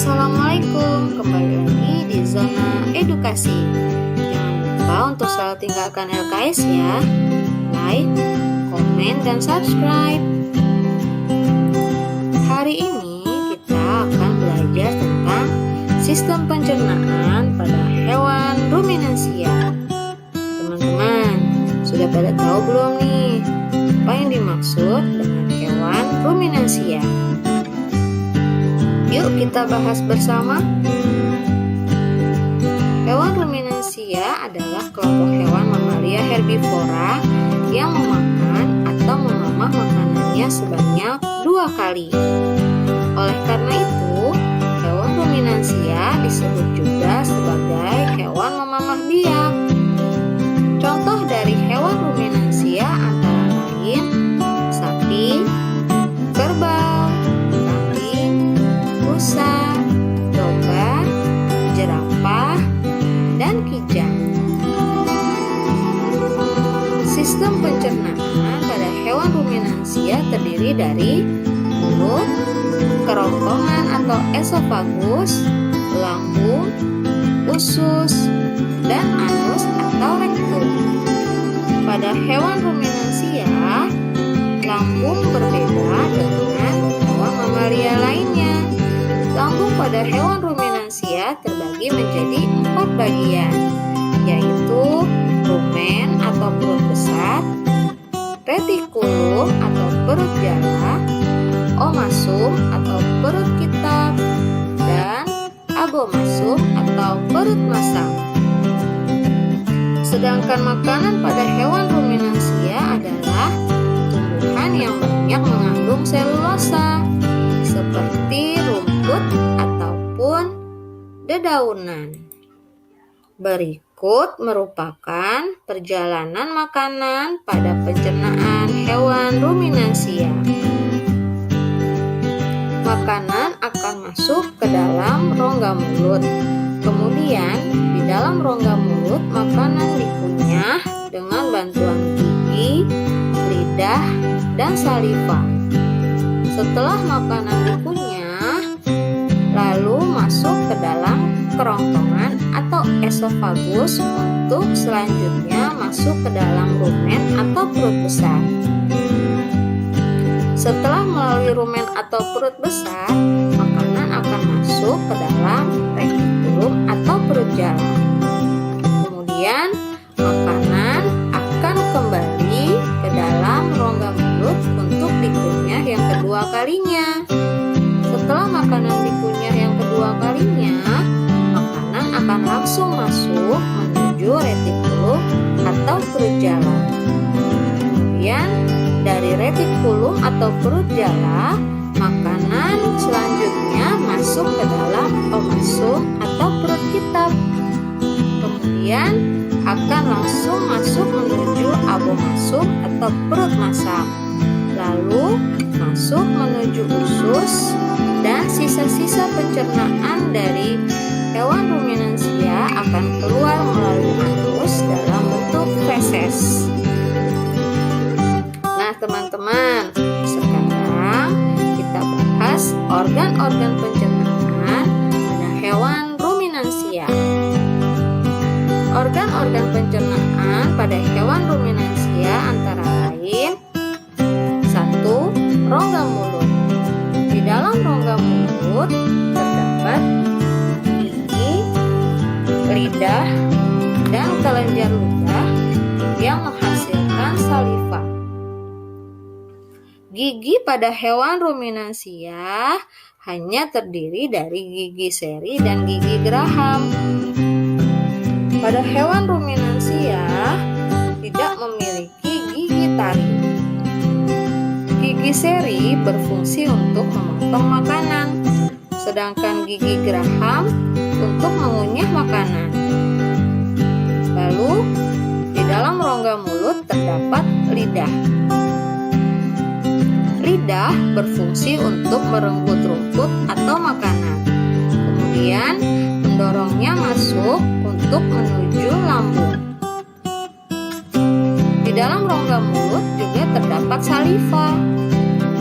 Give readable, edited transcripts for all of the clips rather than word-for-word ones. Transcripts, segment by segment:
Assalamualaikum, kembali lagi di Zona Edukasi. Jangan lupa untuk selalu tinggalkan LKS ya. Like, komen, dan subscribe. Hari ini kita akan belajar tentang sistem pencernaan pada hewan ruminansia. Teman-teman, sudah pada tahu belum nih apa yang dimaksud dengan hewan ruminansia? Yuk kita bahas bersama. Hewan ruminansia adalah kelompok hewan mamalia herbivora yang memakan atau memamah makanannya sebanyak 2 kali. Oleh karena itu, hewan ruminansia disebut juga sebagai hewan memamah biak. Contoh dari hewan ruminansia antara lain sapi, kerbau, rusa, domba, jerapah, dan kijang. Sistem pencernaan pada hewan ruminansia terdiri dari mulut, kerongkongan atau esofagus, lambung, usus, dan anus atau rektum. Pada hewan ruminansia, lambung berbeda dengan hewan mamalia lainnya. Lambung pada hewan ruminansia terbagi menjadi 4 bagian, yaitu rumen atau perut besar, retikulum atau perut jala, omasum atau perut kitab, dan abomasum atau perut masam. Sedangkan makanan pada hewan ruminansia adalah tumbuhan yang banyak mengandung selulosa, seperti rumput ataupun dedaunan. Berikut merupakan perjalanan makanan pada pencernaan hewan ruminansia. Makanan akan masuk ke dalam rongga mulut. Kemudian, di dalam rongga mulut makanan dikunyah dengan bantuan gigi, lidah, dan saliva. Setelah makanan dikunyah, lalu masuk ke dalam kerongkongan atau esofagus untuk selanjutnya masuk ke dalam rumen atau perut besar. Setelah melalui rumen atau perut besar, makanan akan masuk ke dalam retikulum atau perut jala. Kemudian, makanan akan kembali ke dalam rongga mulut untuk dikunyah yang kedua kalinya. Setelah makanan dikunyah yang kedua kalinya, makanan akan langsung masuk menuju retikulum atau perut jala. Kemudian dari retikulum atau perut jala, makanan selanjutnya masuk ke dalam omasum atau perut kitab. Kemudian akan langsung masuk menuju abomasum atau perut masam. Lalu masuk menuju usus, dan sisa-sisa pencernaan dari hewan ruminansia akan keluar melalui anus dalam bentuk feses. Nah teman-teman, sekarang kita bahas organ-organ pencernaan pada hewan ruminansia. Organ-organ pencernaan pada hewan ruminansia antara lain: 1. Rongga mulut. Di dalam rongga mulut terdapat gigi, lidah, dan kelenjar ludah yang menghasilkan saliva. Gigi pada hewan ruminansia hanya terdiri dari gigi seri dan gigi geraham. Pada hewan ruminansia tidak memiliki gigi taring. Gigi seri berfungsi untuk memotong makanan, sedangkan gigi geraham untuk mengunyah makanan. Lalu, di dalam rongga mulut terdapat lidah. Lidah berfungsi untuk merenggut rumput atau makanan, kemudian mendorongnya masuk untuk menuju lambung. Di dalam rongga mulut juga terdapat saliva.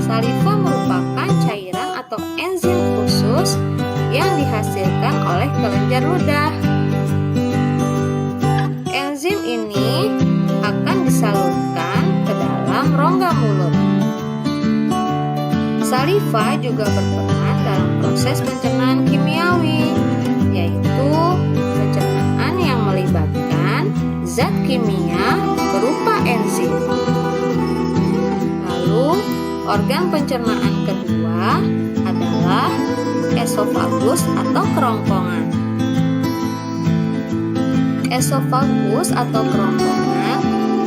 Saliva merupakan cairan atau enzim khusus yang kelenjar ludah. Enzim ini akan disalurkan ke dalam rongga mulut. Saliva juga berperan dalam proses pencernaan kimiawi, yaitu pencernaan yang melibatkan zat kimia berupa enzim. Lalu, organ pencernaan kedua adalah esofagus atau kerongkongan. Esofagus atau kerongkongan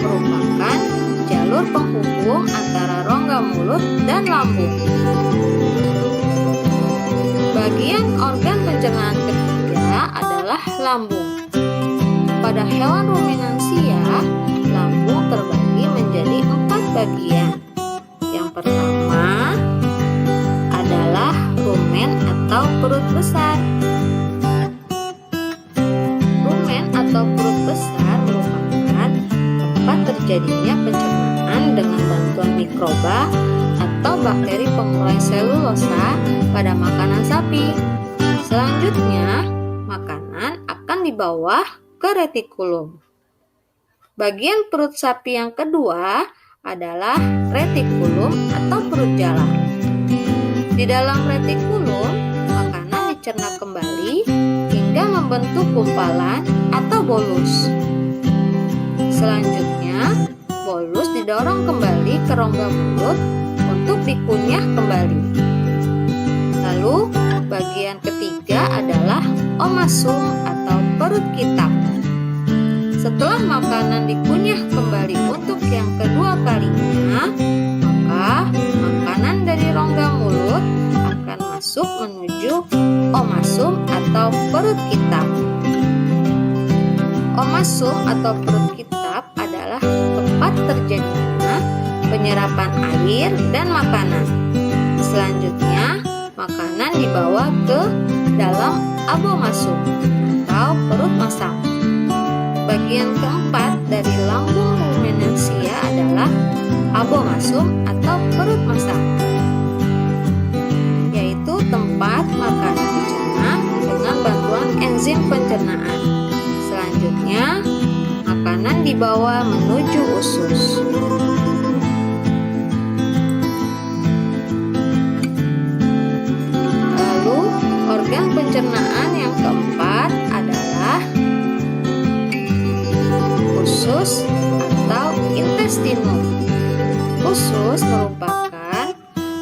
merupakan jalur penghubung antara rongga mulut dan lambung. Bagian organ pencernaan ketiga adalah lambung. Pada hewan ruminansia, lambung terbagi menjadi 4 bagian. Yang pertama adalah rumen atau perut besar. Rumen atau perut besar merupakan tempat terjadinya pencernaan dengan bantuan mikroba atau bakteri pemulai selulosa pada makanan sapi. Selanjutnya, makanan akan dibawa ke retikulum. Bagian perut sapi yang kedua adalah retikulum atau perut jalan. Di dalam retikulum, makanan dicerna kembali hingga membentuk gumpalan atau bolus. Selanjutnya, bolus didorong kembali ke rongga mulut untuk dikunyah kembali. Lalu, bagian ketiga adalah omasum atau perut kitab. Setelah makanan dikunyah kembali untuk yang kedua kalinya, maka makanan dari rongga mulut akan masuk menuju omasum atau perut kitab. Omasum atau perut kitab adalah tempat terjadinya penyerapan air dan makanan. Selanjutnya, makanan dibawa ke dalam abomasum atau perut masam. Bagian keempat dari lambung ruminansia adalah abomasum atau perut masam, yaitu tempat makanan dicerna dengan bantuan enzim pencernaan. Selanjutnya, makanan dibawa menuju usus. Lalu, organ pencernaan yang keempat adalah usus atau intestinum. Usus merupakan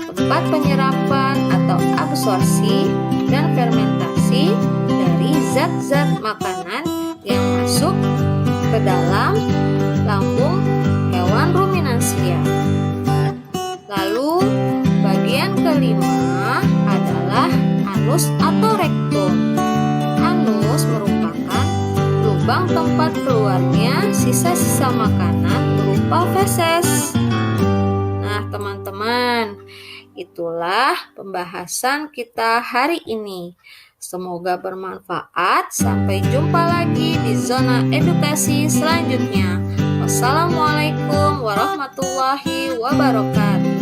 tempat penyerapan atau absorpsi dan fermentasi dari zat-zat makanan yang masuk ke dalam lambung hewan ruminansia. Lalu, bagian kelima adalah anus atau rektum. Anus merupakan lubang tempat keluarnya sisa-sisa makanan berupa feses. Nah, teman-teman, itulah pembahasan kita hari ini. Semoga bermanfaat. Sampai jumpa lagi di zona edukasi selanjutnya. Wassalamualaikum warahmatullahi wabarakatuh.